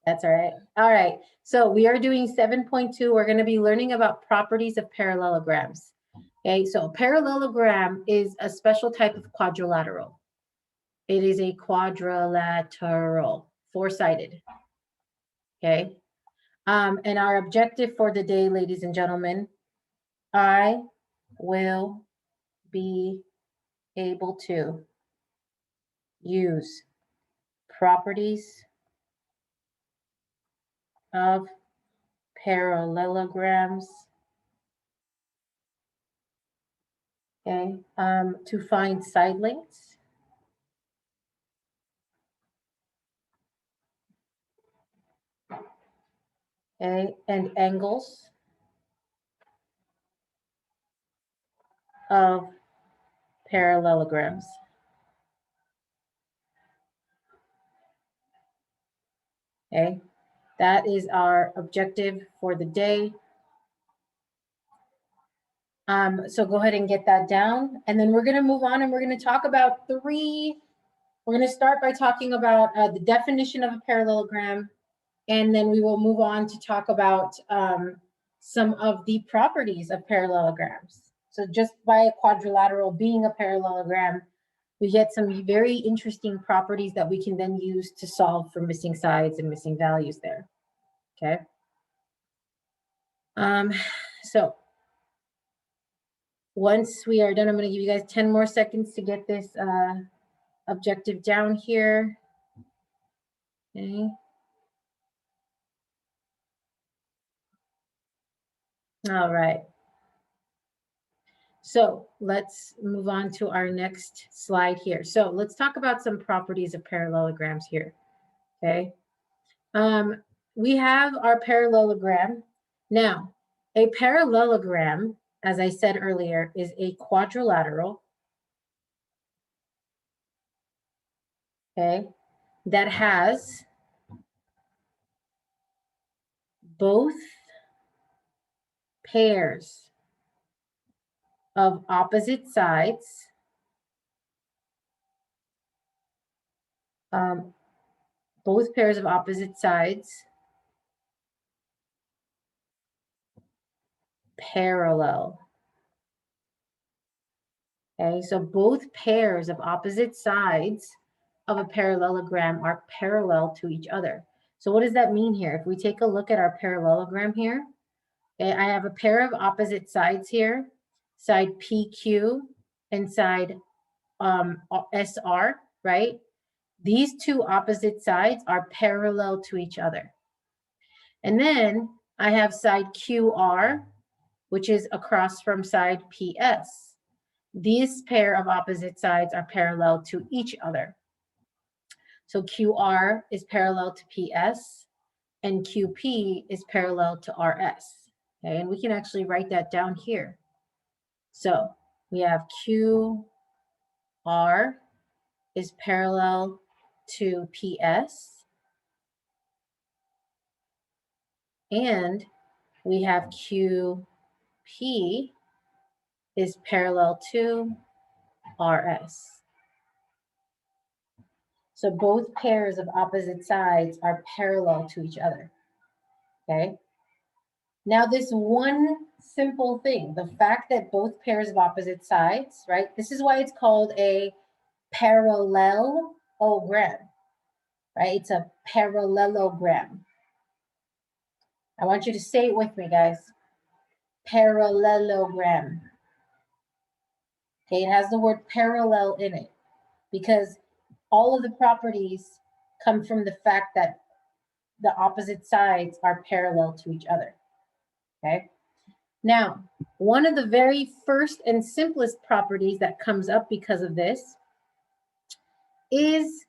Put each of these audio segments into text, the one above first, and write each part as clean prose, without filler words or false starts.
That's all right. All right. So we are doing 7.2. We're going to be learning about properties of parallelograms. Okay. So a parallelogram is a special type of quadrilateral. It is a quadrilateral, four-sided. Okay. And our objective for the day, ladies and gentlemen, I will be able to use properties of parallelograms, okay, to find side lengths, okay, and angles of parallelograms. Okay, that is our objective for the day. So go ahead and get that down. And then we're going to move on and we're going to talk about we're going to start by talking about the definition of a parallelogram. And then we will move on to talk about some of the properties of parallelograms. So just by a quadrilateral being a parallelogram, we get some very interesting properties that we can then use to solve for missing sides and missing values there. Okay. So once we are done, I'm going to give you guys 10 more seconds to get this objective down here. Okay. All right. So let's move on to our next slide here. So let's talk about some properties of parallelograms here. Okay. We have our parallelogram. Now, a parallelogram, as I said earlier, is a quadrilateral, okay, that has both pairs of opposite sides, both pairs of opposite sides parallel. Okay, so both pairs of opposite sides of a parallelogram are parallel to each other. So what does that mean here? If we take a look at our parallelogram here, okay, I have a pair of opposite sides here, side PQ and side SR, right? These two opposite sides are parallel to each other. And then I have side QR, which is across from side PS. These pair of opposite sides are parallel to each other. So QR is parallel to PS and QP is parallel to RS. Okay, and we can actually write that down here. So we have QR is parallel to PS, and we have QP is parallel to RS. So both pairs of opposite sides are parallel to each other, okay? Now this one simple thing, the fact that both pairs of opposite sides, right? This is why it's called a parallelogram, right? It's a parallelogram. I want you to say it with me, guys. Parallelogram. Okay, it has the word parallel in it because all of the properties come from the fact that the opposite sides are parallel to each other, okay? Now, one of the very first and simplest properties that comes up because of this is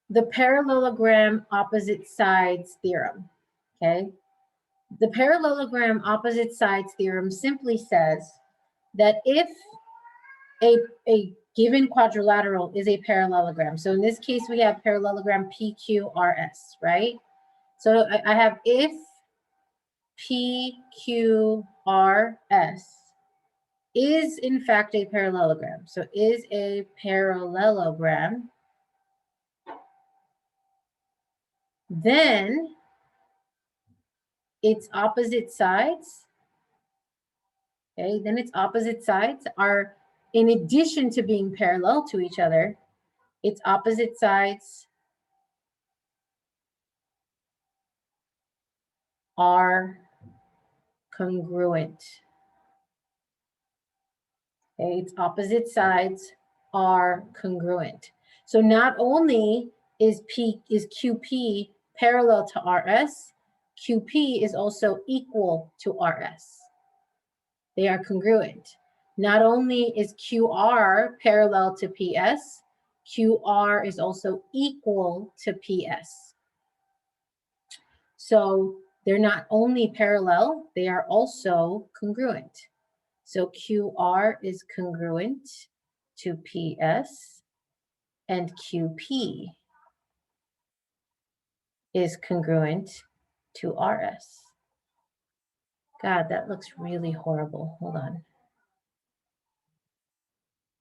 the parallelogram opposite sides theorem, okay? The parallelogram opposite sides theorem simply says that if a given quadrilateral is a parallelogram, so in this case, we have parallelogram PQRS, right? So I have if PQRS is in fact a parallelogram. So is a parallelogram, then its opposite sides, okay, then its opposite sides are, in addition to being parallel to each other, its opposite sides are congruent. Okay, its opposite sides are congruent. So not only is QP parallel to RS, QP is also equal to RS. They are congruent. Not only is QR parallel to PS, QR is also equal to PS. So they're not only parallel, they are also congruent. So QR is congruent to PS, and QP is congruent to RS. God, that looks really horrible. Hold on.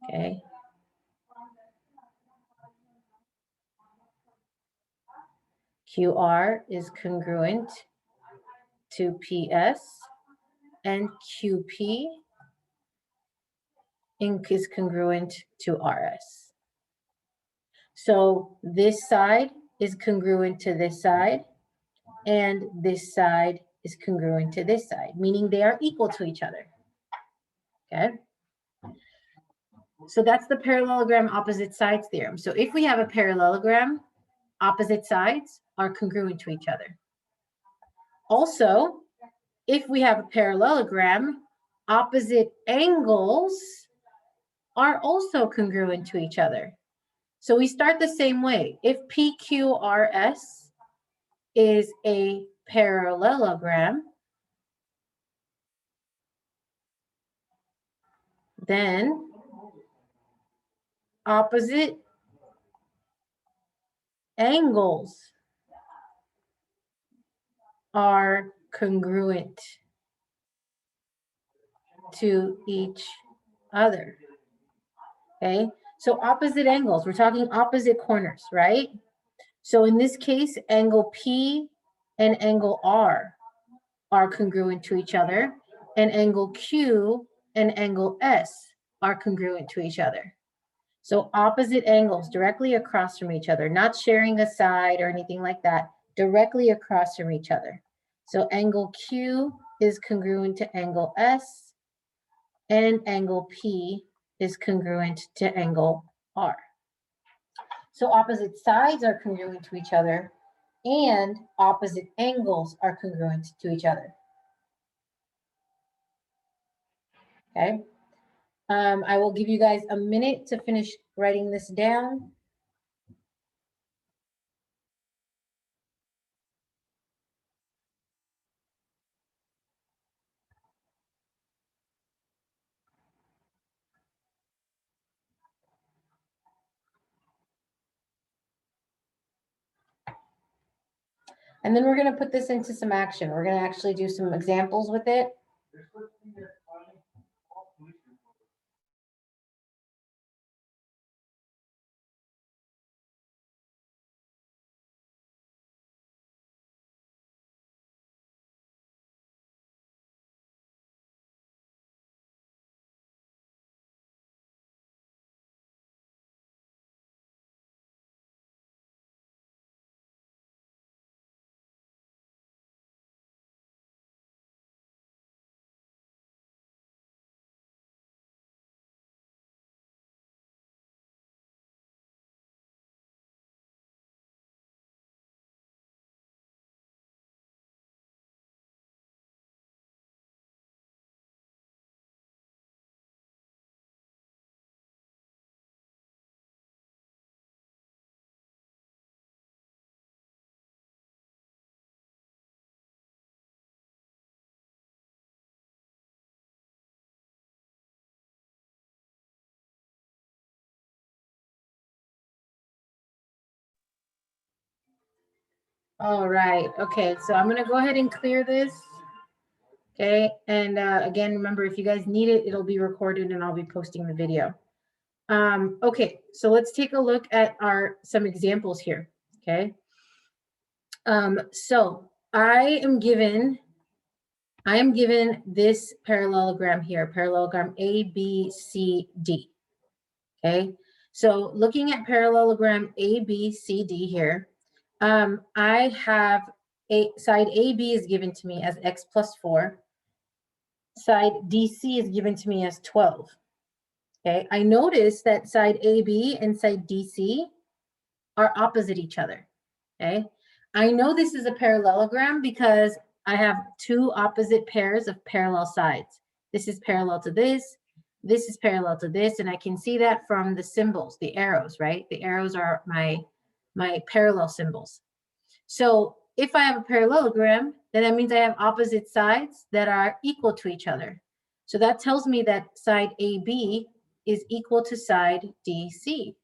Okay. QR is congruent to PS, and QP is congruent to RS. So this side is congruent to this side, and this side is congruent to this side, meaning they are equal to each other. Okay. So that's the parallelogram opposite sides theorem. So if we have a parallelogram, opposite sides are congruent to each other. Also, if we have a parallelogram, opposite angles are also congruent to each other. So we start the same way. If PQRS is a parallelogram, then opposite angles are congruent to each other. Okay, so opposite angles, we're talking opposite corners, right? So in this case, angle P and angle R are congruent to each other, and angle Q and angle S are congruent to each other. So opposite angles directly across from each other, not sharing a side or anything like that, directly across from each other. So angle Q is congruent to angle S, and angle P is congruent to angle R. So opposite sides are congruent to each other, and opposite angles are congruent to each other. Okay. I will give you guys a minute to finish writing this down. And then we're going to put this into some action. We're going to actually do some examples with it. All right. Okay. So I'm going to go ahead and clear this. Okay. And again, remember, if you guys need it, it'll be recorded and I'll be posting the video. Okay. So let's take a look at some examples here. Okay. So I am given this parallelogram here, parallelogram A, B, C, D. Okay, so looking at parallelogram A, B, C, D here, I have side AB is given to me as x plus 4. Side DC is given to me as 12. Okay, I notice that side AB and side DC are opposite each other. Okay, I know this is a parallelogram because I have two opposite pairs of parallel sides. This is parallel to this is parallel to this, and I can see that from the symbols, the arrows, right? The arrows are my parallel symbols. So if I have a parallelogram, then that means I have opposite sides that are equal to each other. So that tells me that side AB is equal to side DC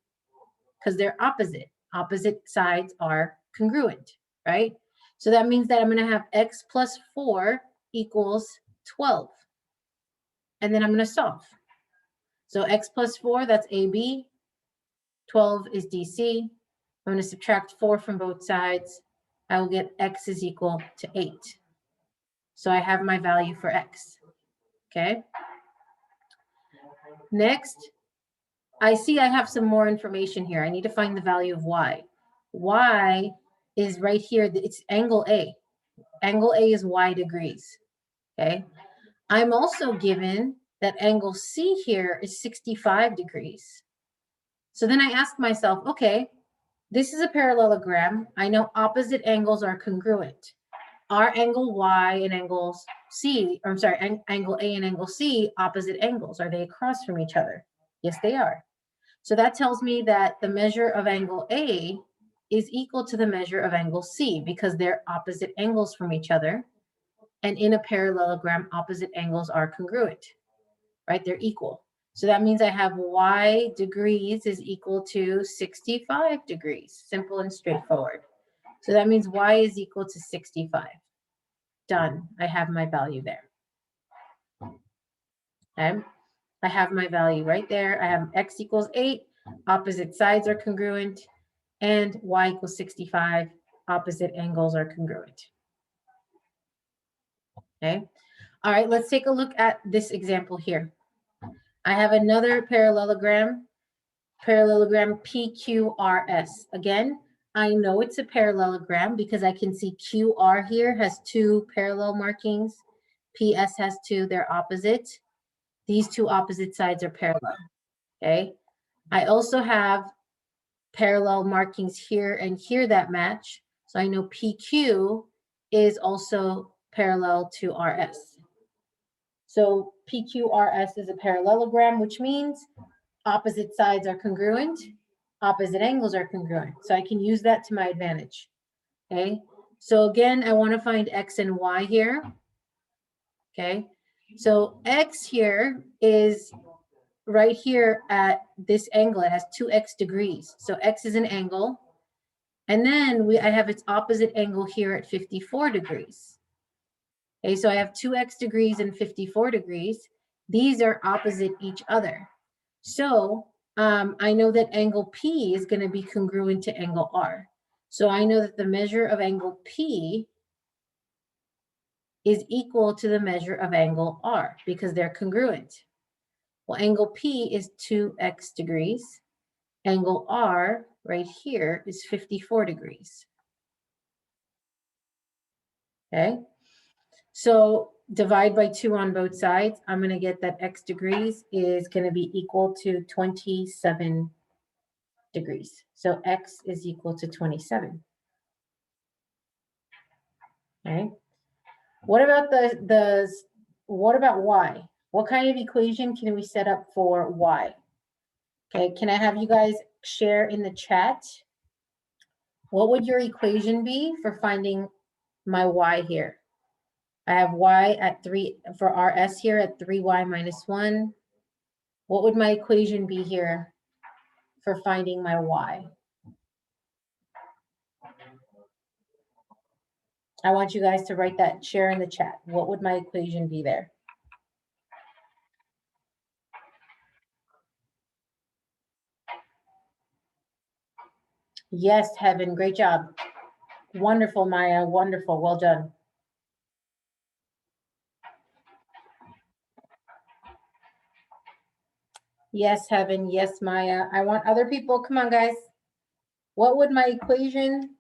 because they're opposite. Opposite sides are congruent, right? So that means that I'm going to have x plus 4 equals 12. And then I'm going to solve. So x plus 4, that's AB. 12 is DC. I'm going to subtract 4 from both sides. I will get x is equal to 8. So I have my value for x. Okay. Next, I see I have some more information here. I need to find the value of y. Y is right here. It's angle A. Angle A is y degrees. Okay. I'm also given that angle C here is 65 degrees. So then I ask myself, okay, this is a parallelogram. I know opposite angles are congruent. Are angle Y and angle C, or I'm sorry, angle A and angle C opposite angles? Are they across from each other? Yes, they are. So that tells me that the measure of angle A is equal to the measure of angle C because they're opposite angles from each other. And in a parallelogram, opposite angles are congruent, right? They're equal. So that means I have Y degrees is equal to 65 degrees. Simple and straightforward. So that means Y is equal to 65. Done. I have my value there. Okay. I have my value right there. I have x equals 8. Opposite sides are congruent. And y equals 65. Opposite angles are congruent. Okay. All right, let's take a look at this example here. I have another parallelogram PQRS. Again, I know it's a parallelogram because I can see QR here has 2 parallel markings. PS has 2, they're opposite. These two opposite sides are parallel, okay? I also have parallel markings here and here that match. So I know PQ is also parallel to RS. So PQRS is a parallelogram, which means opposite sides are congruent, opposite angles are congruent. So I can use that to my advantage, okay? So again, I want to find X and Y here, okay? So X here is right here at this angle. It has 2x degrees. So X is an angle. And then I have its opposite angle here at 54 degrees. Okay, so I have 2x degrees and 54 degrees. These are opposite each other. So I know that angle P is going to be congruent to angle R. So I know that the measure of angle P is equal to the measure of angle R because they're congruent. Well, angle P is 2x degrees. Angle R right here is 54 degrees. Okay, so divide by 2 on both sides. I'm going to get that x degrees is going to be equal to 27 degrees. So x is equal to 27. Okay. What about what about y? What kind of equation can we set up for y? Okay, can I have you guys share in the chat? What would your equation be for finding my y here? I have y at 3 for RS here at 3y minus 1. What would my equation be here for finding my y? I want you guys to write that, share in the chat. What would my equation be there? Yes, Heaven, great job. Wonderful, Maya. Wonderful. Well done. Yes, Heaven. Yes, Maya. I want other people. Come on, guys. What would my equation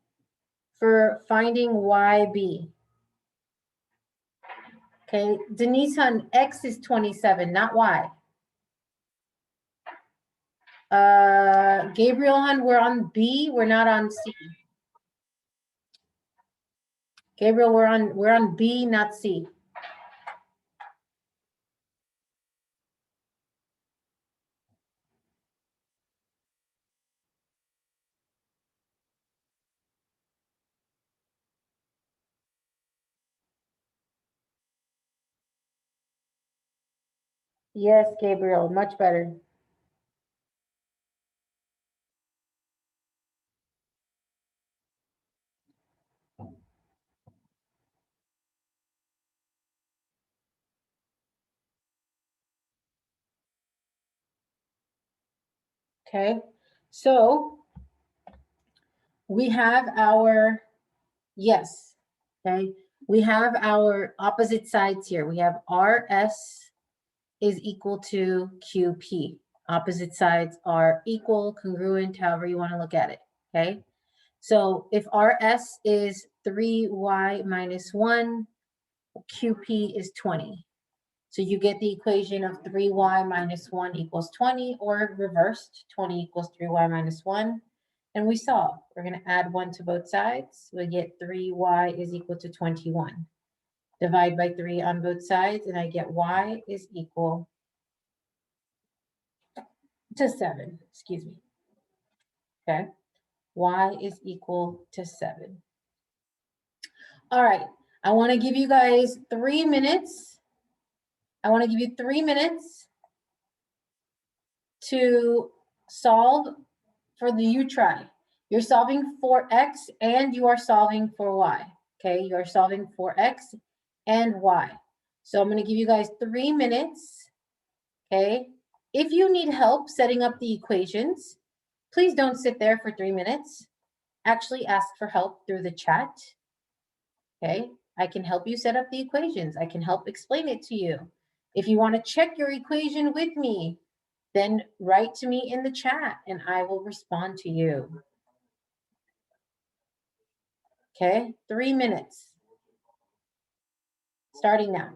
for finding y be? Okay, Denise on X is 27, not Y. Gabriel Hun, we're on B, we're not on C. Gabriel, we're on B, not C. Yes, Gabriel, much better. Okay, so we have our, yes, okay, we have our opposite sides here. We have RS is equal to QP. Opposite sides are equal, congruent, however you want to look at it, okay? So if RS is 3y minus 1, QP is 20. So you get the equation of 3y minus 1 equals 20, or reversed, 20 equals 3y minus 1. And we solve. We're going to add 1 to both sides. We get 3y is equal to 21. Divide by 3 on both sides, and I get y is equal to 7. Excuse me. Okay. Y is equal to 7. All right. I want to give you guys 3 minutes. I want to give you 3 minutes to solve for the you try. You're solving for X and you are solving for Y. Okay, you're solving for X and Y. So I'm going to give you guys 3 minutes. Okay, if you need help setting up the equations, please don't sit there for 3 minutes. Actually ask for help through the chat. Okay, I can help you set up the equations. I can help explain it to you. If you want to check your equation with me, then write to me in the chat and I will respond to you. Okay, 3 minutes. Starting now.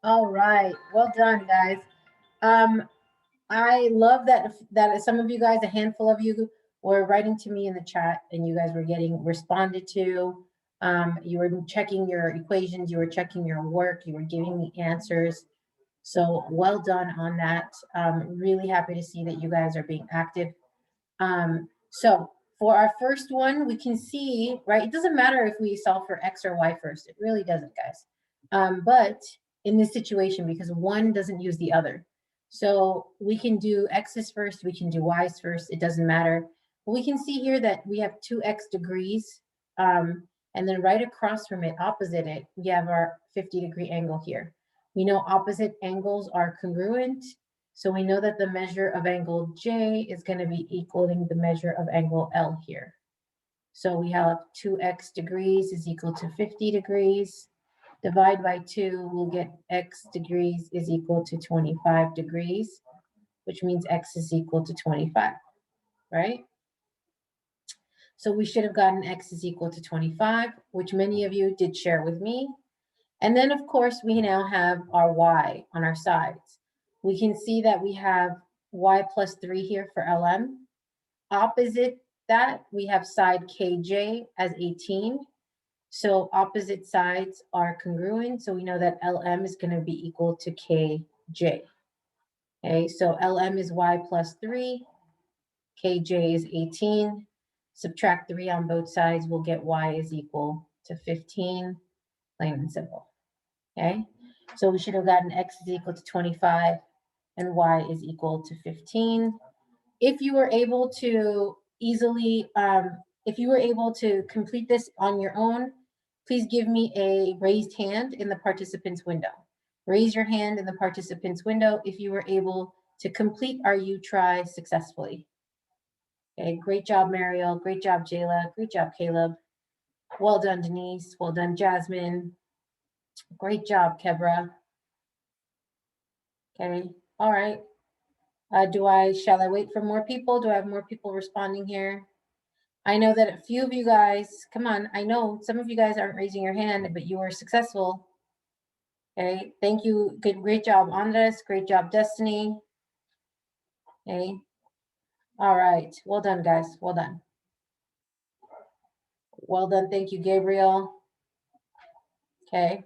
All right, well done, guys. I love that some of you guys, a handful of you, were writing to me in the chat, and you guys were getting responded to. You were checking your equations, you were checking your work, you were giving me answers. So well done on that. Really happy to see that you guys are being active. So for our first one, we can see, right, it doesn't matter if we solve for X or Y first. It really doesn't, guys. But in this situation, because one doesn't use the other. So we can do X's first, we can do Y's first, it doesn't matter. But we can see here that we have 2x degrees. And then right across from it, opposite it, we have our 50-degree angle here. We know opposite angles are congruent. So we know that the measure of angle J is going to be equaling the measure of angle L here. So we have 2x degrees is equal to 50 degrees. Divide by 2, we'll get x degrees is equal to 25 degrees, which means x is equal to 25, right? So we should have gotten x is equal to 25, which many of you did share with me. And then, of course, we now have our y on our sides. We can see that we have y plus 3 here for LM. Opposite that, we have side KJ as 18. So opposite sides are congruent. So we know that LM is going to be equal to KJ. Okay, so LM is y plus 3. KJ is 18. Subtract 3 on both sides, we'll get y is equal to 15. Plain and simple. Okay, so we should have gotten x is equal to 25 and y is equal to 15. If you were able to easily, if you were able to complete this on your own, please give me a raised hand in the participants window. Raise your hand in the participants window if you were able to complete our U-Try successfully. Okay, great job, Mariel. Great job, Jayla. Great job, Caleb. Well done, Denise. Well done, Jasmine. Great job, Kebra. Okay, all right. Shall I wait for more people? Do I have more people responding here? I know that a few of you guys, come on, I know some of you guys aren't raising your hand, but you were successful. Okay, thank you. Great job, Andres. Great job, Destiny. Okay, all right. Well done, guys. Well done. Well done. Thank you, Gabriel. Okay,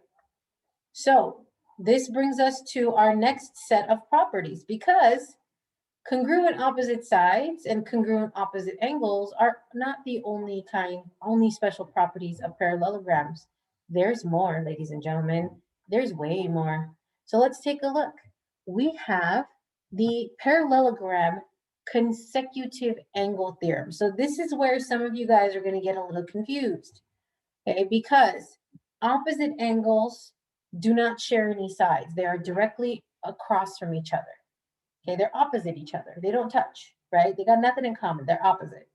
so this brings us to our next set of properties, because congruent opposite sides and congruent opposite angles are not the only special properties of parallelograms. There's more, ladies and gentlemen. There's way more. So let's take a look. We have the parallelogram consecutive angle theorem. So this is where some of you guys are going to get a little confused, okay? Because opposite angles do not share any sides. They are directly across from each other. Okay, they're opposite each other. They don't touch, right? They got nothing in common. They're opposite.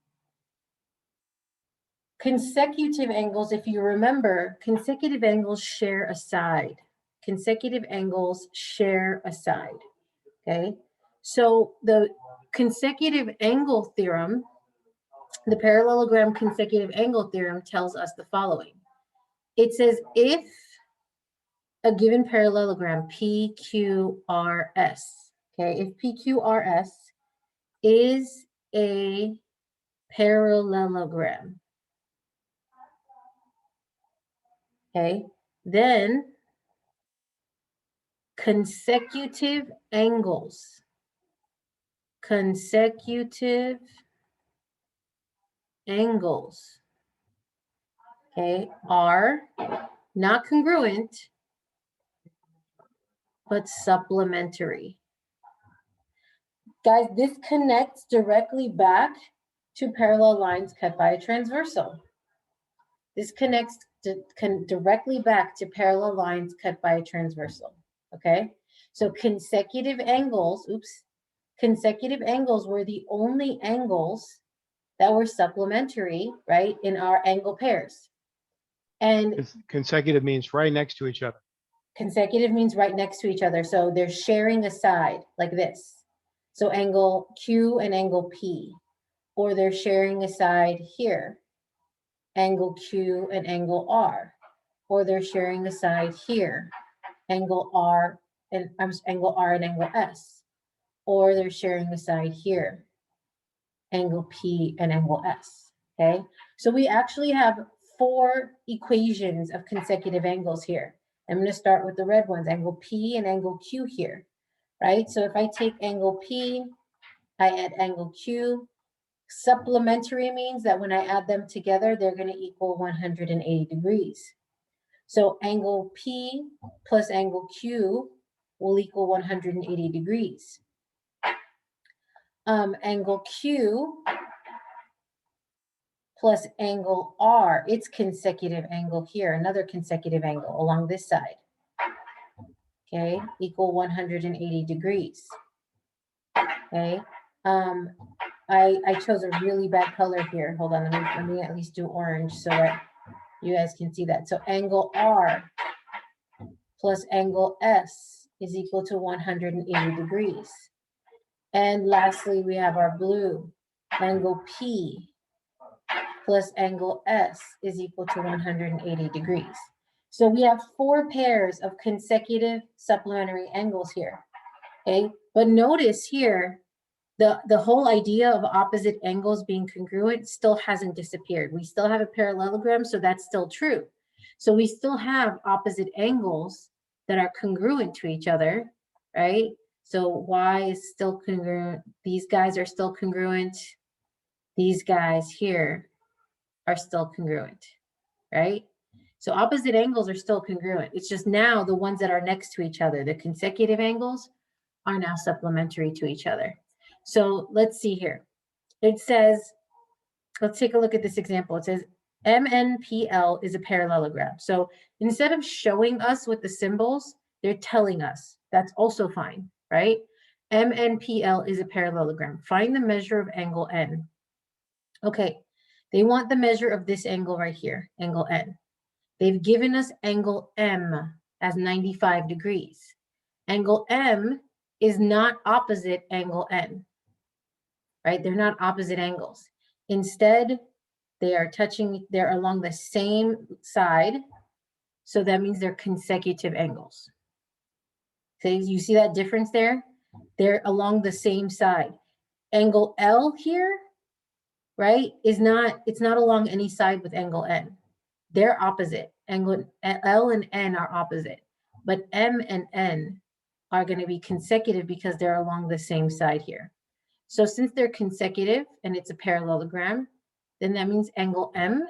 Consecutive angles, if you remember, consecutive angles share a side. Consecutive angles share a side, okay? So the consecutive angle theorem, the parallelogram consecutive angle theorem tells us the following. It says if a given parallelogram PQRS, okay, if PQRS is a parallelogram, okay, then consecutive angles okay, are not congruent but supplementary. Guys, this connects directly back to parallel lines cut by a transversal. This connects directly back to parallel lines cut by a transversal, okay? So consecutive angles were the only angles that were supplementary, right, in our angle pairs. And consecutive means right next to each other. Consecutive means right next to each other. So they're sharing a side like this. So angle Q and angle P, or they're sharing a side here, angle Q and angle R, or they're sharing a side here, angle R and angle R and angle S, or they're sharing a side here, angle P and angle S, okay? So we actually have 4 equations of consecutive angles here. I'm going to start with the red ones, angle P and angle Q here, right? So if I take angle P, I add angle Q. Supplementary means that when I add them together, they're going to equal 180 degrees. So angle P plus angle Q will equal 180 degrees. Angle Q plus angle R, its consecutive angle here, another consecutive angle along this side, okay, equal 180 degrees, okay. I chose a really bad color here. Hold on, let me at least do orange so that you guys can see that. So angle R plus angle S is equal to 180 degrees. And lastly, we have our blue, angle P plus angle S is equal to 180 degrees. So we have 4 pairs of consecutive supplementary angles here, okay? But notice here, the whole idea of opposite angles being congruent still hasn't disappeared. We still have a parallelogram, so that's still true. So we still have opposite angles that are congruent to each other, right? So Y is still congruent. These guys are still congruent. These guys here are still congruent, right? So opposite angles are still congruent. It's just now the ones that are next to each other, the consecutive angles, are now supplementary to each other. So let's see here. It says, let's take a look at this example. It says MNPL is a parallelogram. So instead of showing us with the symbols, they're telling us. That's also fine, right? MNPL is a parallelogram. Find the measure of angle N. Okay, they want the measure of this angle right here, angle N. They've given us angle M as 95 degrees. Angle M is not opposite angle N, right? They're not opposite angles. Instead, they are touching, they're along the same side. So that means they're consecutive angles. So you see that difference there? They're along the same side. Angle L here, right, it's not along any side with angle N. They're opposite. Angle L and N are opposite. But M and N are going to be consecutive because they're along the same side here. So since they're consecutive and it's a parallelogram, then that means angle M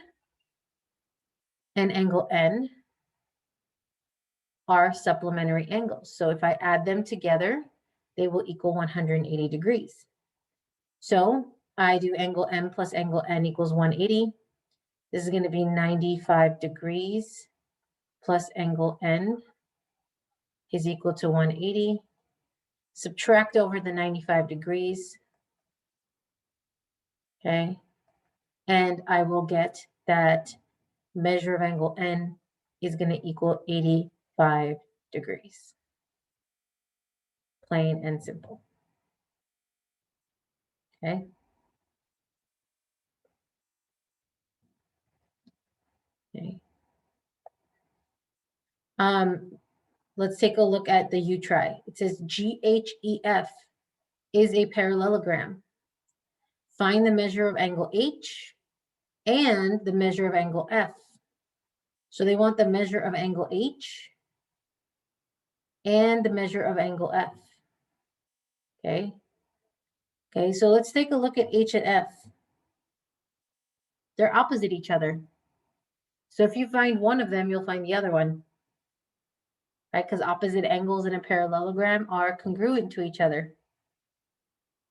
and angle N are supplementary angles. So if I add them together, they will equal 180 degrees. So I do angle M plus angle N equals 180. This is going to be 95 degrees plus angle N is equal to 180. Subtract over the 95 degrees. Okay. And I will get that measure of angle N is going to equal 85 degrees. Plain and simple. Okay. Okay. Let's take a look at the U-try. It says GHEF is a parallelogram. Find the measure of angle H and the measure of angle F. So they want the measure of angle H and the measure of angle F. Okay. Okay, so let's take a look at H and F. They're opposite each other. So if you find one of them, you'll find the other one, right? Because opposite angles in a parallelogram are congruent to each other.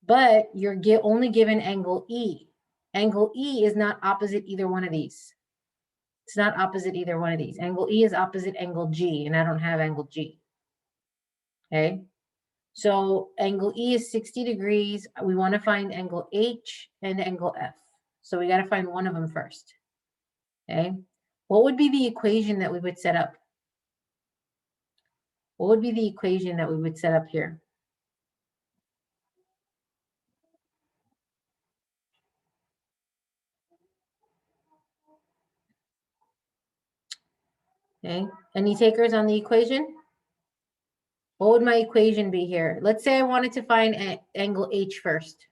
But you're only given angle E. Angle E is not opposite either one of these. It's not opposite either one of these. Angle E is opposite angle G, and I don't have angle G. Okay, so angle E is 60 degrees. We want to find angle H and angle F. So we got to find one of them first. Okay, what would be the equation that we would set up? What would be the equation that we would set up here? Okay, any takers on the equation? What would my equation be here? Let's say I wanted to find angle H first.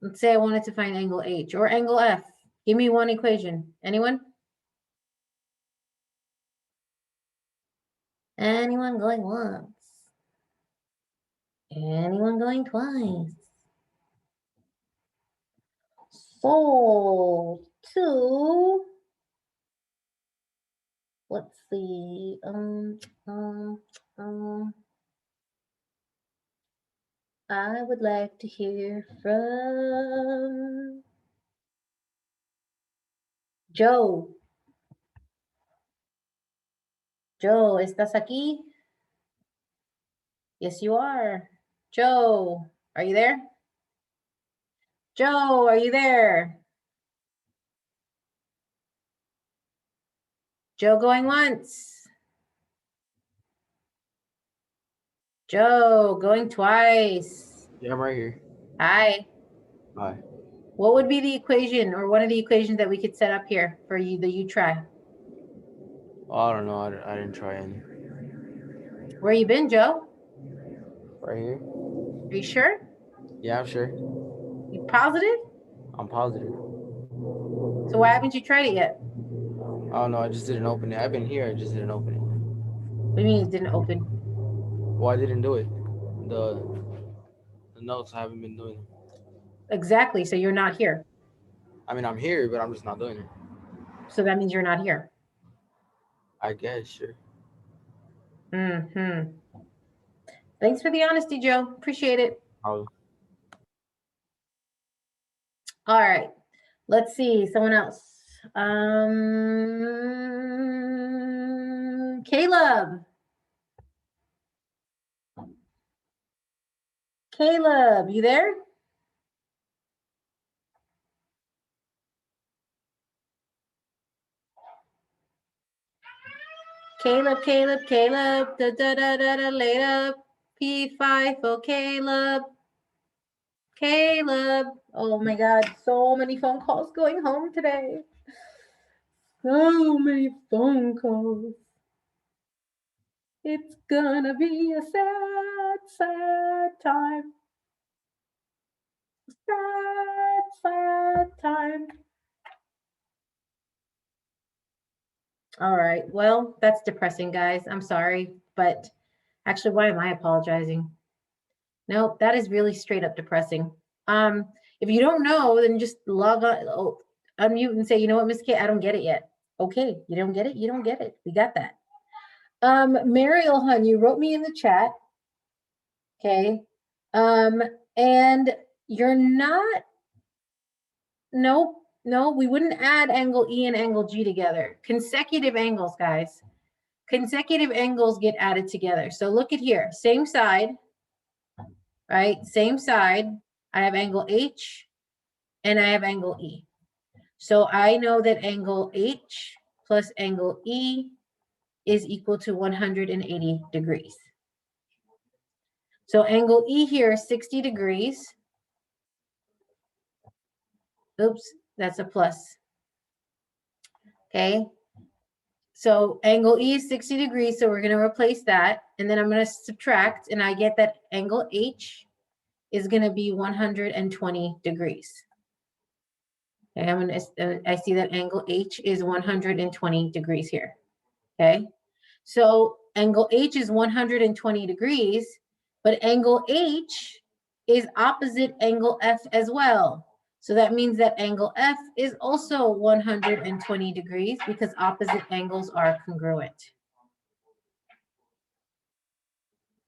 Let's say I wanted to find angle H or angle F. Give me one equation. Anyone? Anyone going once? Anyone going twice? So, let's see. I would like to hear from Joe. Joe, ¿estás aquí? Yes, you are. Joe, are you there? Joe, are you there? Joe going once. Joe going twice. Yeah, I'm right here. Hi. Hi. What would be the equation or one of the equations that we could set up here for you that you try? Oh, I don't know. I didn't try any. Where you been, Joe? Right here? Are you sure? Yeah, I'm sure. You positive? I'm positive. So why haven't you tried it yet? I don't know. I just didn't open it. I've been here. I just didn't open it. What do you mean it didn't open? Well, I didn't do it. The notes I haven't been doing them. Exactly. So you're not here. I mean, I'm here, but I'm just not doing it. So that means you're not here. I guess, sure. Mm-hmm. Thanks for the honesty, Joe. Appreciate it. I'll, All right. Let's see. Someone else. Caleb. Caleb, you there? Caleb, Caleb, Caleb. Da da da da da. Laid up. P5 for Caleb. Caleb. Oh my God. So many phone calls going home today. So many phone calls. It's gonna be a sad, sad time. Sad, sad time. All right. Well, that's depressing, guys. I'm sorry. But actually, why am I apologizing? No, that is really straight up depressing. If you don't know, then just log on, unmute and say, you know what, Miss K, I don't get it yet. Okay, you don't get it, you don't get it. We got that. Mariel Hun, you wrote me in the chat. Okay. And you're not, no, we wouldn't add angle E and angle G together. Consecutive angles, guys. Consecutive angles get added together. So look at here, same side, right? Same side. I have angle H and I have angle E. So I know that angle H plus angle E is equal to 180 degrees. So angle E here is 60 degrees. Oops, that's a plus. Okay. So angle E is 60 degrees, so we're going to replace that. And then I'm going to subtract, and I get that angle H is going to be 120 degrees. Okay, I see that angle H is 120 degrees here. Okay. So angle H is 120 degrees, but angle H is opposite angle F as well. So that means that angle F is also 120 degrees because opposite angles are congruent.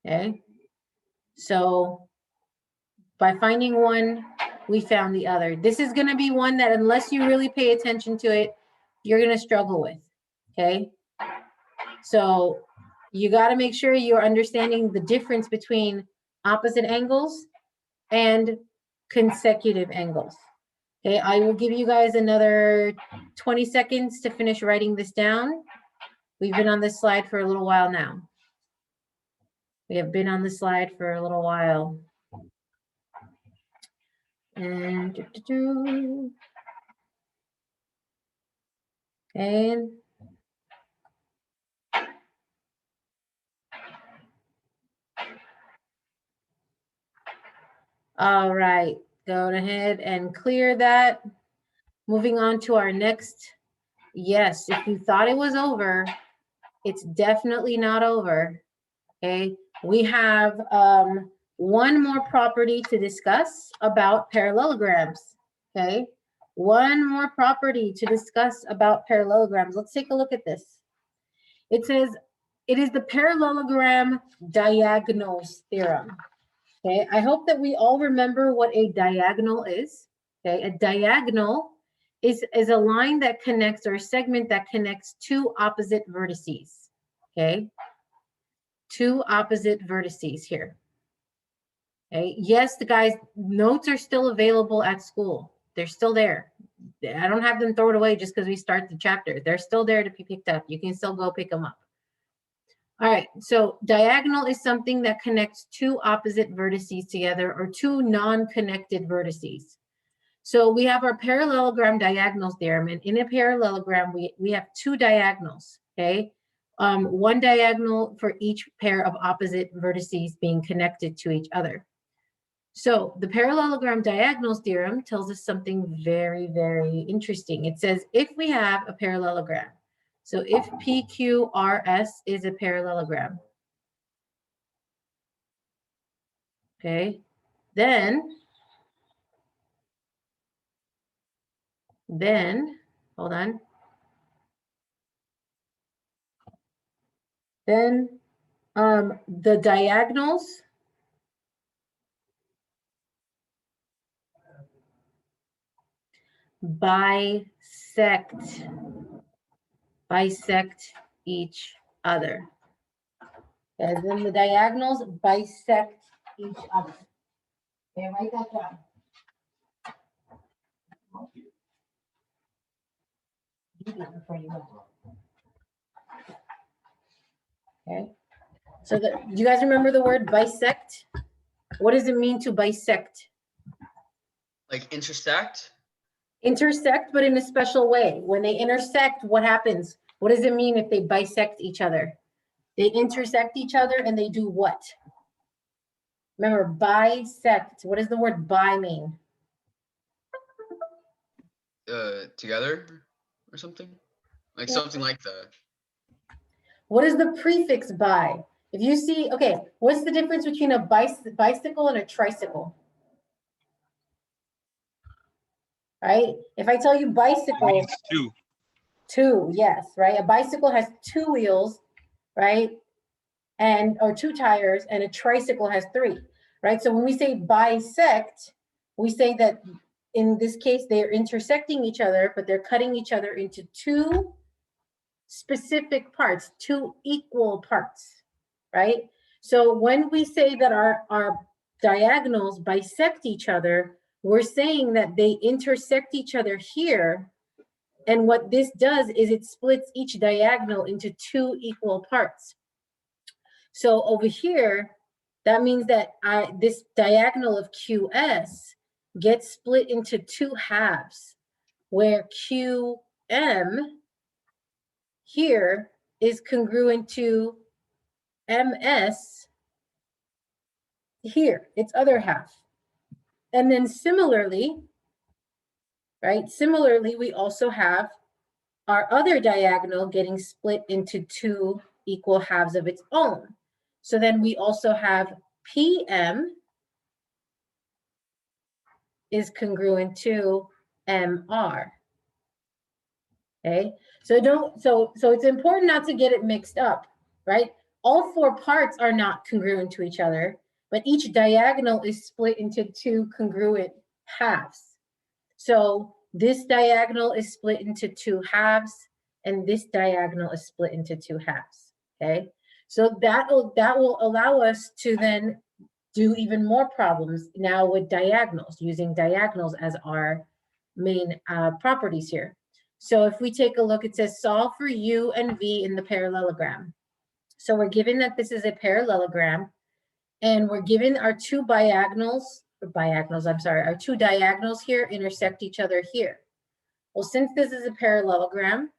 Okay. So by finding one, we found the other. This is going to be one that unless you really pay attention to it, you're going to struggle with. Okay. So you got to make sure you're understanding the difference between opposite angles and consecutive angles. Okay, I will give you guys another 20 seconds to finish writing this down. We've been on this slide for a little while now. We have been on the slide for a little while. And okay. All right, go ahead and clear that. Moving on to our next. Yes, if you thought it was over, it's definitely not over. Okay, we have one more property to discuss about parallelograms. Okay, one more property to discuss about parallelograms. Let's take a look at this. It says it is the parallelogram diagonals theorem. Okay, I hope that we all remember what a diagonal is. Okay, a diagonal is a line that connects, or a segment that connects two opposite vertices. Okay, two opposite vertices here. Okay, yes, the guys, notes are still available at school. They're still there. I don't have them thrown away just because we start the chapter. They're still there to be picked up. You can still go pick them up. All right, so diagonal is something that connects two opposite vertices together, or two non-connected vertices. So we have our parallelogram diagonals theorem, and in a parallelogram, we have two diagonals, okay? One diagonal for each pair of opposite vertices being connected to each other. So the parallelogram diagonals theorem tells us something very, very interesting. It says if we have a parallelogram, so if PQRS is a parallelogram, okay, then, hold on, then the diagonals bisect each other. And then the diagonals bisect each other. Okay, write that down. Okay. So do you guys remember the word bisect? What does it mean to bisect? Like intersect? Intersect, but in a special way. When they intersect, what happens? What does it mean if they bisect each other? They intersect each other and they do what? Remember, bisect. What does the word bi mean? Together or something? Like something like that. What is the prefix bi? If you see, okay, what's the difference between a bicycle and a tricycle? Right? If I tell you bicycle, two, yes, right? A bicycle has two wheels, right? And, or two tires, and a tricycle has three, right? So when we say bisect, we say that in this case, they're intersecting each other, but they're cutting each other into two specific parts, two equal parts, right? So when we say that our diagonals bisect each other, we're saying that they intersect each other here. And what this does is it splits each diagonal into two equal parts. So over here, that means that this diagonal of QS gets split into two halves, where QM here is congruent to MS here, its other half. And then similarly, right, similarly, we also have our other diagonal getting split into two equal halves of its own. So then we also have PM is congruent to MR. Okay, so it's important not to get it mixed up, right? All four parts are not congruent to each other, but each diagonal is split into two congruent halves. So this diagonal is split into two halves, and this diagonal is split into two halves. Okay, so that will allow us to then do even more problems now with diagonals, using diagonals as our main properties here. So if we take a look, it says solve for U and V in the parallelogram. So we're given that this is a parallelogram, and we're given our two our two diagonals here intersect each other here. Well, since this is a parallelogram,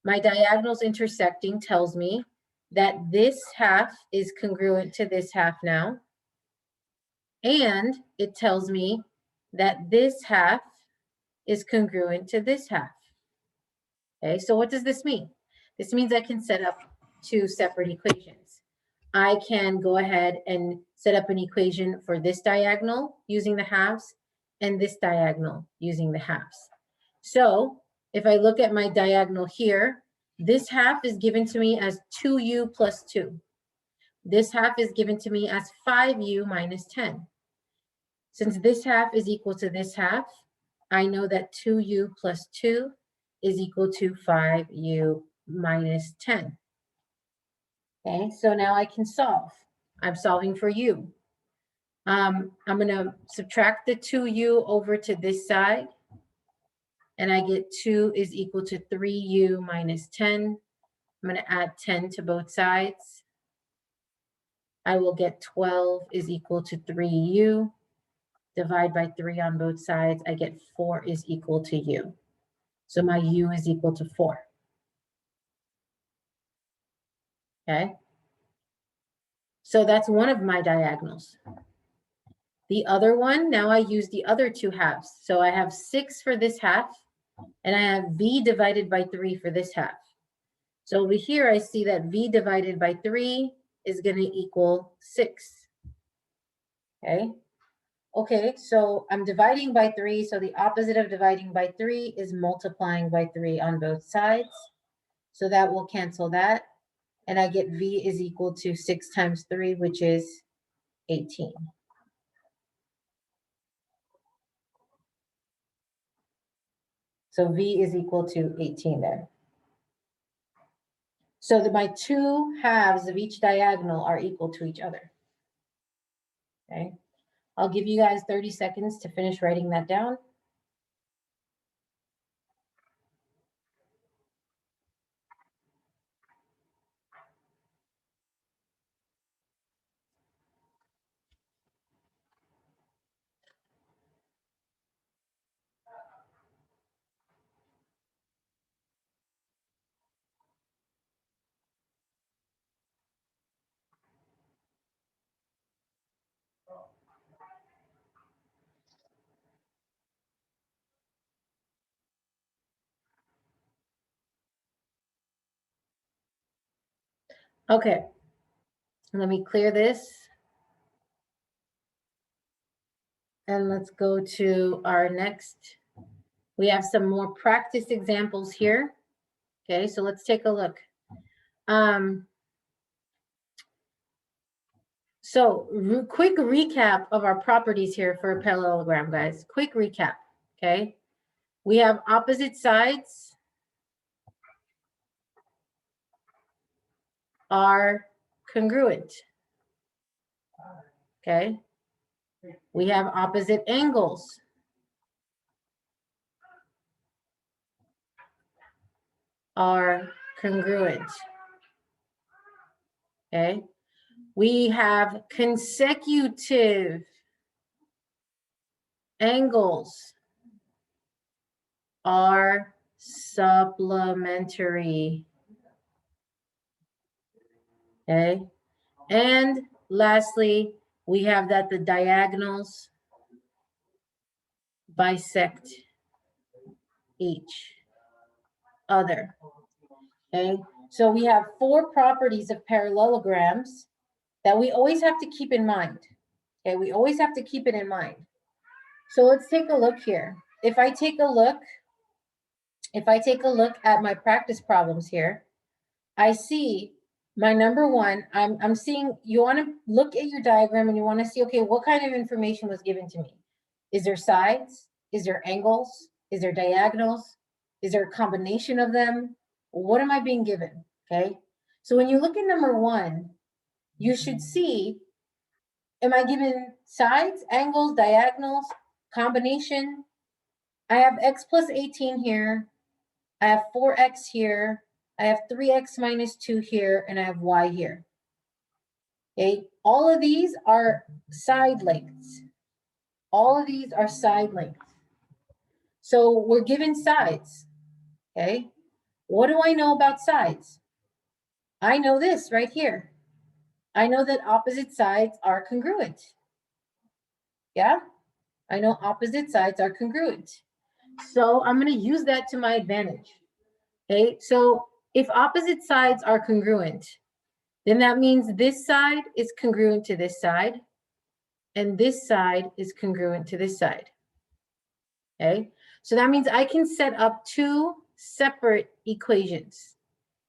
my diagonals intersecting tells me that this half is congruent to this half now. And it tells me that this half is congruent to this half. Okay, so what does this mean? This means I can set up two separate equations. I can go ahead and set up an equation for this diagonal using the halves and this diagonal using the halves. So if I look at my diagonal here, this half is given to me as 2u plus 2. This half is given to me as 5u minus 10. Since this half is equal to this half, I know that 2u plus 2 is equal to 5u minus 10. Okay, so now I can solve. I'm solving for u. I'm going to subtract the 2u over to this side, and I get 2 is equal to 3u minus 10. I'm going to add 10 to both sides. I will get 12 is equal to 3u. Divide by 3 on both sides, I get 4 is equal to u. So my u is equal to 4. Okay? So that's one of my diagonals. The other one, now I use the other two halves. So I have 6 for this half, and I have v divided by 3 for this half. So over here, I see that v divided by 3 is going to equal 6. Okay? Okay, so I'm dividing by 3, so the opposite of dividing by 3 is multiplying by 3 on both sides. So that will cancel that, and I get v is equal to 6 times 3, which is 18. So v is equal to 18 there. So that my two halves of each diagonal are equal to each other. Okay, I'll give you guys 30 seconds to finish writing that down. Okay, let me clear this. And let's go to our next. We have some more practice examples here. Okay, so let's take a look. So quick recap of our properties here for a parallelogram, guys. Quick recap, okay? We have opposite sides are congruent, okay? We have opposite angles. Are congruent, okay? We have consecutive angles are supplementary, okay? And lastly, we have that the diagonals bisect each other, okay? So we have 4 properties of parallelograms that we always have to keep in mind, okay? We always have to keep it in mind. So let's take a look here. If I take a look at my practice problems here, I see my number one, I'm seeing, you want to look at your diagram and you want to see, okay, what kind of information was given to me? Is there sides? Is there angles? Is there diagonals? Is there a combination of them? What am I being given? Okay. So when you look at number 1, you should see, am I given sides, angles, diagonals, combination? I have x plus 18 here. I have 4x here. I have 3x minus 2 here, and I have y here. Okay, all of these are side lengths. All of these are side lengths. So we're given sides, okay? What do I know about sides? I know this right here. I know that opposite sides are congruent. Yeah, I know opposite sides are congruent. So I'm going to use that to my advantage. Okay, so if opposite sides are congruent, then that means this side is congruent to this side, and this side is congruent to this side. Okay, so that means I can set up two separate equations.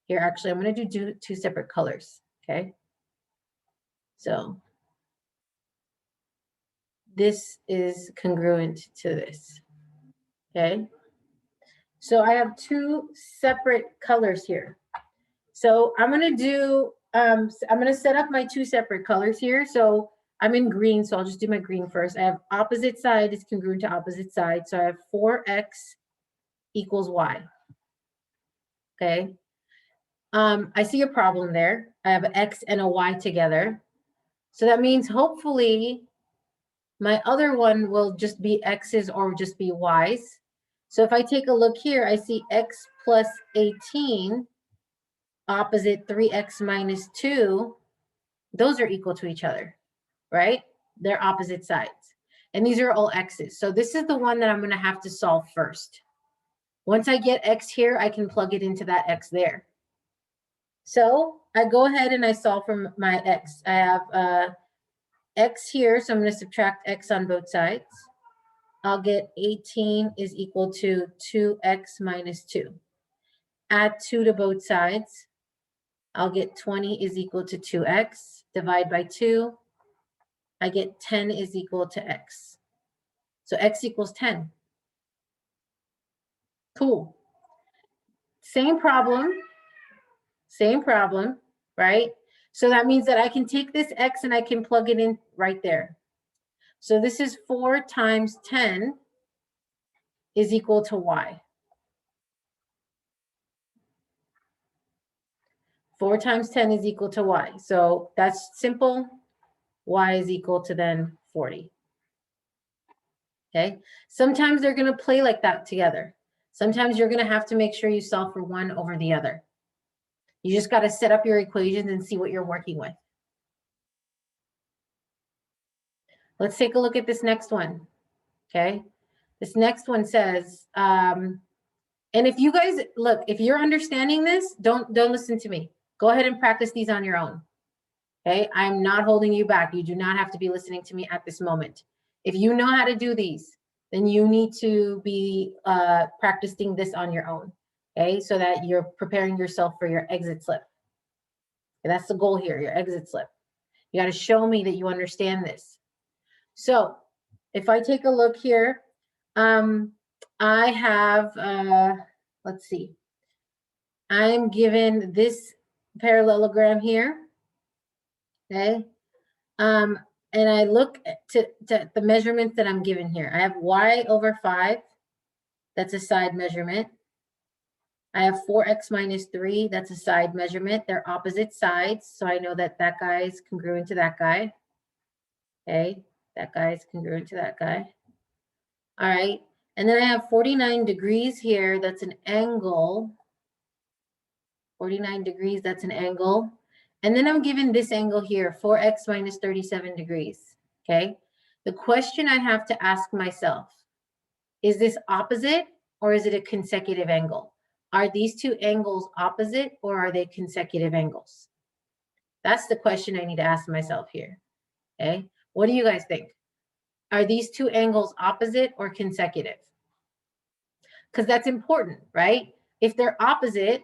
Here, actually, I'm going to do two separate colors. Okay, so this is congruent to this. Okay, so I have two separate colors here. So I'm going to do, I'm going to set up my two separate colors here. So I'm in green, so I'll just do my green first. I have opposite side is congruent to opposite side. So I have 4x equals y. Okay. I see a problem there. I have an x and a y together. So that means hopefully my other one will just be x's or just be y's. So if I take a look here, I see x plus 18 opposite 3x minus 2. Those are equal to each other, right? They're opposite sides. And these are all x's. So this is the one that I'm going to have to solve first. Once I get x here, I can plug it into that x there. So I go ahead and I solve for my x. I have x here, so I'm going to subtract x on both sides. I'll get 18 is equal to 2x minus 2. Add 2 to both sides. I'll get 20 is equal to 2x. Divide by 2. I get 10 is equal to x. So x equals 10. Cool. Same problem, right? So that means that I can take this x and I can plug it in right there. So this is 4 times 10 is equal to y. 4 times 10 is equal to y. So that's simple. Y is equal to then 40. Okay. Sometimes they're going to play like that together. Sometimes you're going to have to make sure you solve for one over the other. You just got to set up your equations and see what you're working with. Let's take a look at this next one. Okay. This next one says, and if you guys look, if you're understanding this, don't listen to me. Go ahead and practice these on your own. Okay. I'm not holding you back. You do not have to be listening to me at this moment. If you know how to do these, then you need to be practicing this on your own. Okay. So that you're preparing yourself for your exit slip. And that's the goal here, your exit slip. You got to show me that you understand this. So if I take a look here, I have, let's see, I'm given this parallelogram here, okay? And I look to the measurements that I'm given here. I have y over 5, that's a side measurement. I have 4x minus 3, that's a side measurement. They're opposite sides, so I know that that guy is congruent to that guy. Okay, that guy is congruent to that guy. All right, and then I have 49 degrees here, that's an angle. 49 degrees, that's an angle. And then I'm given this angle here, 4x minus 37 degrees, okay? The question I have to ask myself, is this opposite or is it a consecutive angle? Are these two angles opposite or are they consecutive angles? That's the question I need to ask myself here, okay? What do you guys think? Are these two angles opposite or consecutive? Because that's important, right? If they're opposite,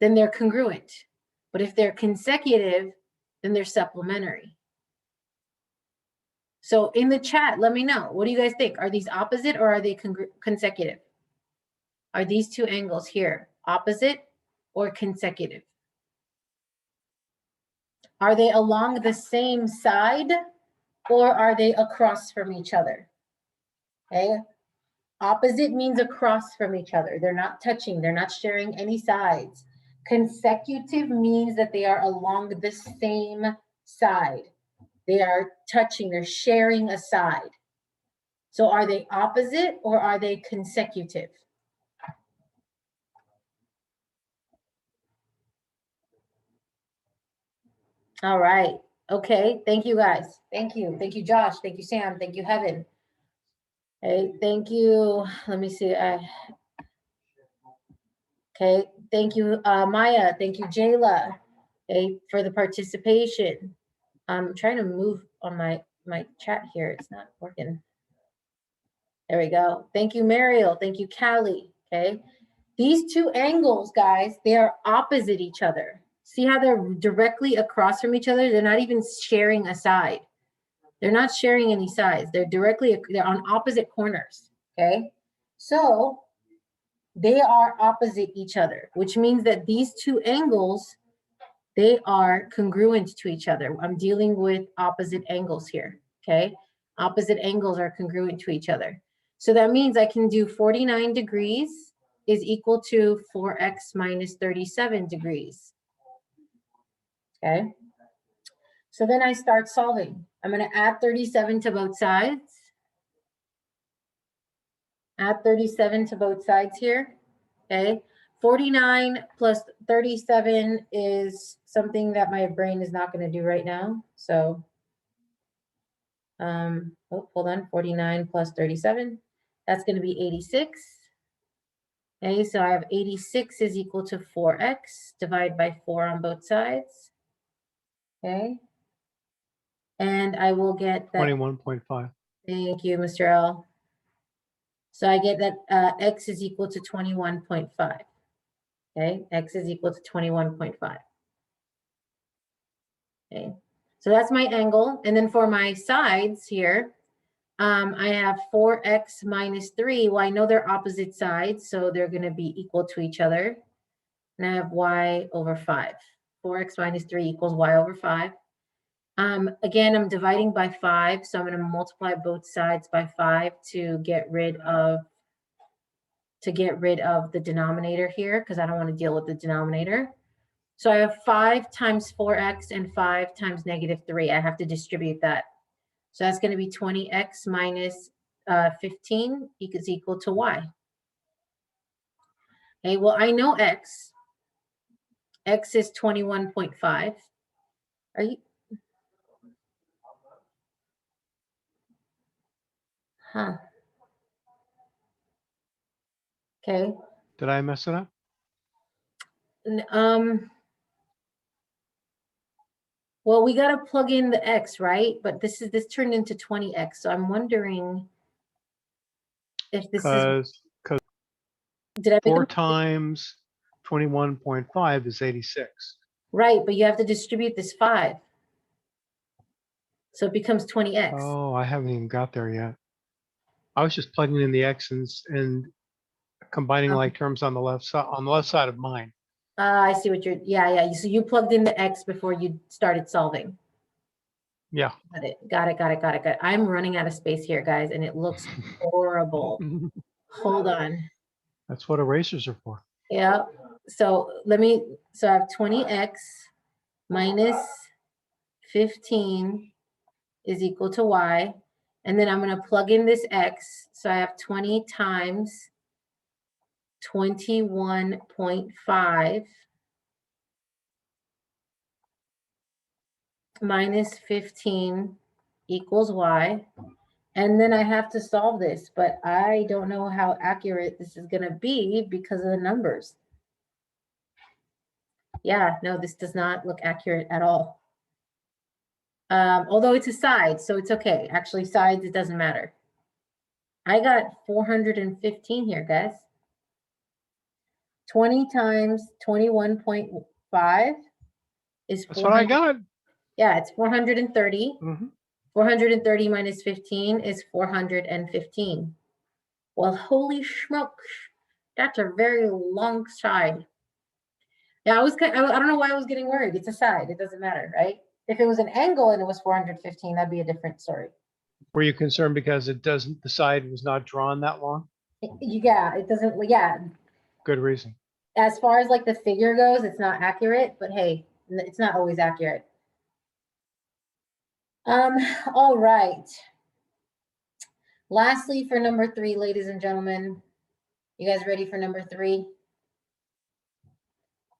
then they're congruent. But if they're consecutive, then they're supplementary. So in the chat, let me know. What do you guys think? Are these opposite or are they consecutive? Are these two angles here opposite or consecutive? Are they along the same side or are they across from each other? Okay. Opposite means across from each other. They're not touching. They're not sharing any sides. Consecutive means that they are along the same side. They are touching, they're sharing a side. So are they opposite or are they consecutive? All right, Okay, thank you guys. Thank you. Thank you, Josh. Thank you, Sam. Thank you, Heaven. Hey, thank you. Let me see. Okay, thank you, Maya. Thank you, Jayla, okay, for the participation. I'm trying to move on my chat here. It's not working. There we go. Thank you, Mariel. Thank you, Callie. Okay. These two angles, guys, they are opposite each other. See how they're directly across from each other? They're not even sharing a side. They're not sharing any sides. They're on opposite corners. Okay. So they are opposite each other, which means that these two angles, they are congruent to each other. I'm dealing with opposite angles here, okay? Opposite angles are congruent to each other. So that means I can do 49 degrees is equal to 4x minus 37 degrees, okay? So then I start solving. I'm gonna add 37 to both sides. Add 37 to both sides here, okay? 49 plus 37 is something that my brain is not going to do right now. So, hold on, 49 plus 37, that's going to be 86. Okay, so I have 86 is equal to 4x, divide by 4 on both sides. Okay, and I will get that. 21.5. Thank you, Mr. L. So I get that x is equal to 21.5. Okay, x is equal to 21.5. Okay, so that's my angle. And then for my sides here, I have 4x minus 3. Well, I know they're opposite sides, so they're going to be equal to each other. And I have y over 5. 4x minus 3 equals y over 5. Again, I'm dividing by 5, so I'm going to multiply both sides by 5 to get rid of the denominator here, because I don't want to deal with the denominator. So I have 5 times 4x and 5 times negative 3. I have to distribute that. So that's going to be 20x minus 15 is equal to y. Okay, well, I know x. X is 21.5. Are you? Huh. Okay. Did I mess it up? Well, we got to plug in the x, right? But this turned into 20x. So I'm wondering if this is. Because Did I make 4 a, times 21.5 is 86. right? But you have to distribute this 5. So it becomes 20x. Oh, I haven't even got there yet. I was just plugging in the x and combining like terms on the left side of mine. I see what you're. Yeah. So you plugged in the x before you started solving. Yeah. Got it. I'm running out of space here, guys, and it looks horrible. Hold on. That's what erasers are for. Yeah. So I have 20x minus 15 is equal to y. And then I'm going to plug in this x. So I have 20 times 21.5 minus 15 equals y. And then I have to solve this, but I don't know how accurate this is going to be because of the numbers. Yeah, no, this does not look accurate at all. Although it's a side, so it's okay. Actually, sides, it doesn't matter. I got 415 here, guys. 20 times 21.5 is 400. That's what I got. Yeah, it's 430. Mm-hmm. 430 minus 15 is 415. Well, holy smokes, that's a very long side. Yeah, I don't know why I was getting worried. It's a side. It doesn't matter, right? If it was an angle and it was 415, that'd be a different story. Were you concerned because the side was not drawn that long? Yeah, it doesn't, yeah. Good reason. As far as like the figure goes, it's not accurate, but hey, it's not always accurate. All right. Lastly, for number 3, ladies and gentlemen, you guys ready for number 3?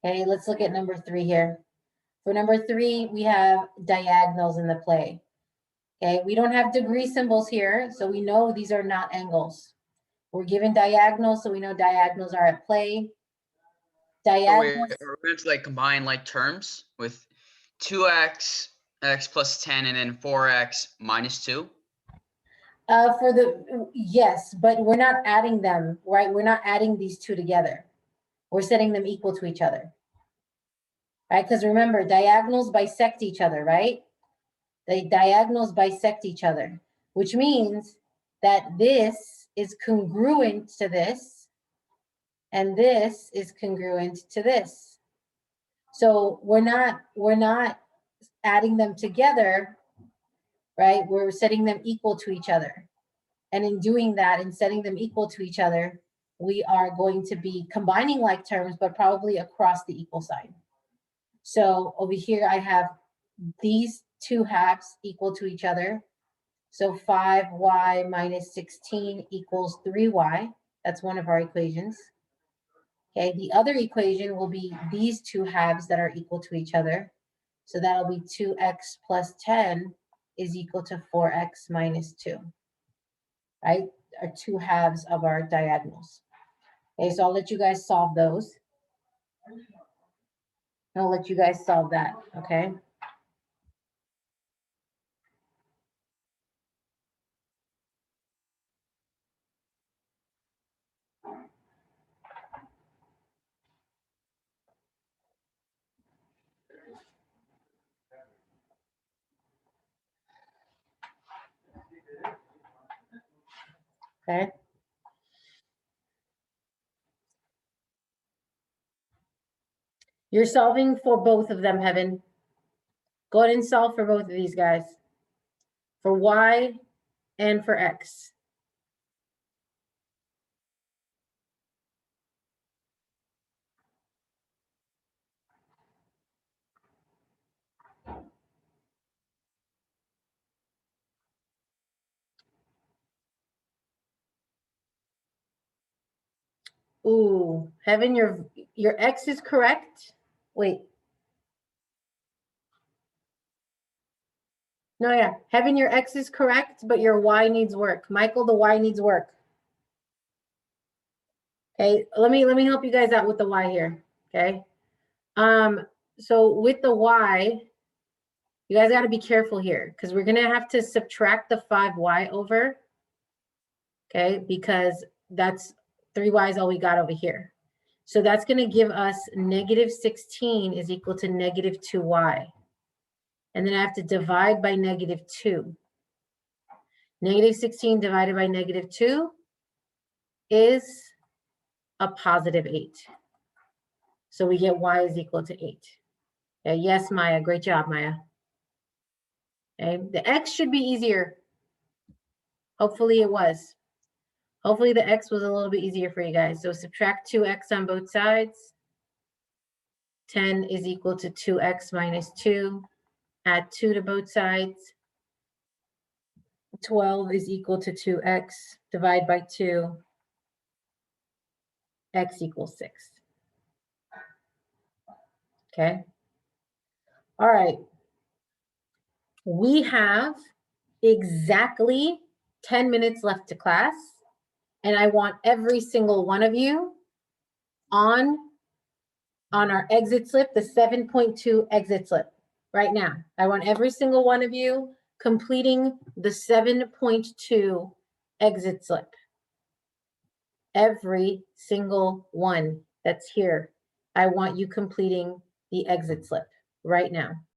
Okay, let's look at number 3 here. For number 3, we have diagonals in the play. Okay, we don't have degree symbols here, so we know these are not angles. We're given diagonals, so we know diagonals are at play. So wait, Diagonals, we're going to like combine like terms with 2x, x plus 10, and then 4x minus 2. yes, but we're not adding them, right? We're not adding these two together. We're setting them equal to each other, right? Because remember, diagonals bisect each other, right? The diagonals bisect each other, which means that this is congruent to this, and this is congruent to this. So we're not adding them together, right? We're setting them equal to each other. And in doing that and setting them equal to each other, we are going to be combining like terms, but probably across the equal sign. So over here, I have these two halves equal to each other. So 5y minus 16 equals 3y. That's one of our equations. Okay, the other equation will be these two halves that are equal to each other. So that'll be 2x plus 10 is equal to 4x minus 2, right? Are two halves of our diagonals. Okay, so I'll let you guys solve those. I'll let you guys solve that, okay? Okay. You're solving for both of them, Heaven. Go ahead and solve for both of these guys. For y and for x. Ooh, Heaven, your x is correct. Wait. No, yeah. Heaven, your x is correct, but your y needs work. Michael, the y needs work. Okay, let me help you guys out with the y here. Okay. So with the y, you guys got to be careful here because we're gonna have to subtract the 5y over. Okay, because that's 3y is all we got over here. So that's going to give us negative 16 is equal to negative 2y. And then I have to divide by negative 2. Negative 16 divided by negative 2 is a positive 8. So we get y is equal to 8. Okay, yes, Maya. Great job, Maya. Okay, the x should be easier. Hopefully it was. Hopefully the x was a little bit easier for you guys. So subtract 2x on both sides. 10 is equal to 2x minus 2. Add 2 to both sides. 12 is equal to 2x. Divide by 2. X equals 6. Okay. All right. We have exactly 10 minutes left to class. And I want every single one of you on our exit slip, the 7.2 exit slip right now. I want every single one of you completing the 7.2 exit slip. Every single one that's here, I want you completing the exit slip right now.